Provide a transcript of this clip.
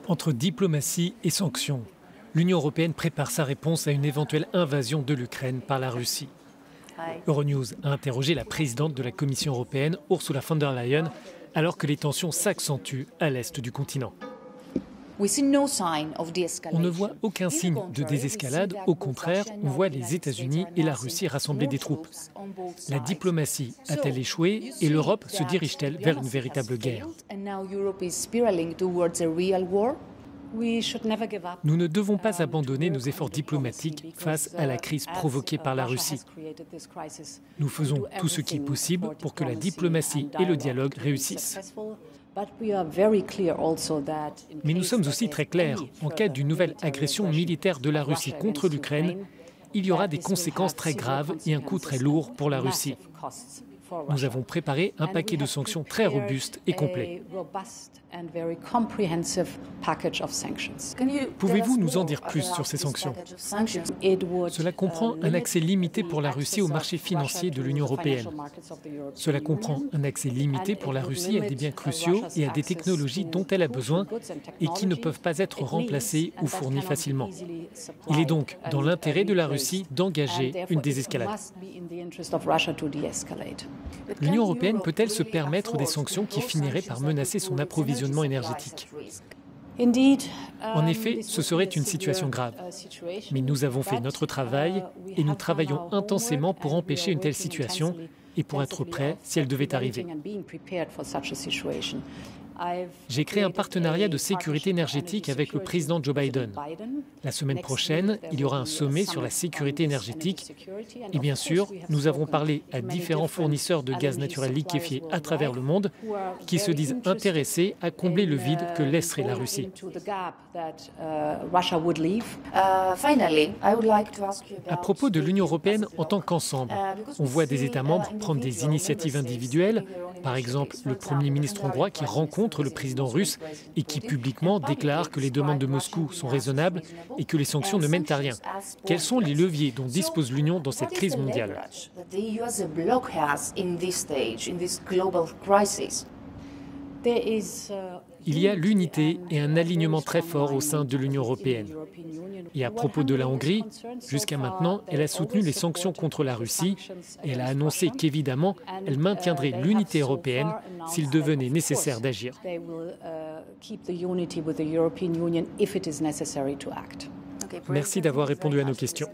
Entre diplomatie et sanctions, l'Union européenne prépare sa réponse à une éventuelle invasion de l'Ukraine par la Russie. Euronews a interrogé la présidente de la Commission européenne, Ursula von der Leyen, alors que les tensions s'accentuent à l'est du continent. On ne voit aucun signe de désescalade, au contraire, on voit les États-Unis et la Russie rassembler des troupes. La diplomatie a-t-elle échoué et l'Europe se dirige-t-elle vers une véritable guerre? Nous ne devons pas abandonner nos efforts diplomatiques face à la crise provoquée par la Russie. Nous faisons tout ce qui est possible pour que la diplomatie et le dialogue réussissent. Mais nous sommes aussi très clairs, en cas d'une nouvelle agression militaire de la Russie contre l'Ukraine, il y aura des conséquences très graves et un coût très lourd pour la Russie. Nous avons préparé un paquet de sanctions très robuste et complet. Pouvez-vous nous en dire plus sur ces sanctions? Cela comprend un accès limité pour la Russie au marché financier de l'Union européenne. Cela comprend un accès limité pour la Russie à des biens cruciaux et à des technologies dont elle a besoin et qui ne peuvent pas être remplacées ou fournies facilement. Il est donc dans l'intérêt de la Russie d'engager une désescalade. L'Union européenne peut-elle se permettre des sanctions qui finiraient par menacer son approvisionnement énergétique? En effet, ce serait une situation grave. Mais nous avons fait notre travail et nous travaillons intensément pour empêcher une telle situation et pour être prêts si elle devait arriver. J'ai créé un partenariat de sécurité énergétique avec le président Joe Biden. La semaine prochaine, il y aura un sommet sur la sécurité énergétique. Et bien sûr, nous avons parlé à différents fournisseurs de gaz naturel liquéfié à travers le monde qui se disent intéressés à combler le vide que laisserait la Russie. À propos de l'Union européenne en tant qu'ensemble, on voit des États membres prendre des initiatives individuelles, par exemple le Premier ministre hongrois qui rencontre le président russe et qui publiquement déclare que les demandes de Moscou sont raisonnables et que les sanctions ne mènent à rien. Quels sont les leviers dont dispose l'Union dans cette crise mondiale? Il y a l'unité et un alignement très fort au sein de l'Union européenne. Et à propos de la Hongrie, jusqu'à maintenant, elle a soutenu les sanctions contre la Russie et elle a annoncé qu'évidemment, elle maintiendrait l'unité européenne s'il devenait nécessaire d'agir. Merci d'avoir répondu à nos questions.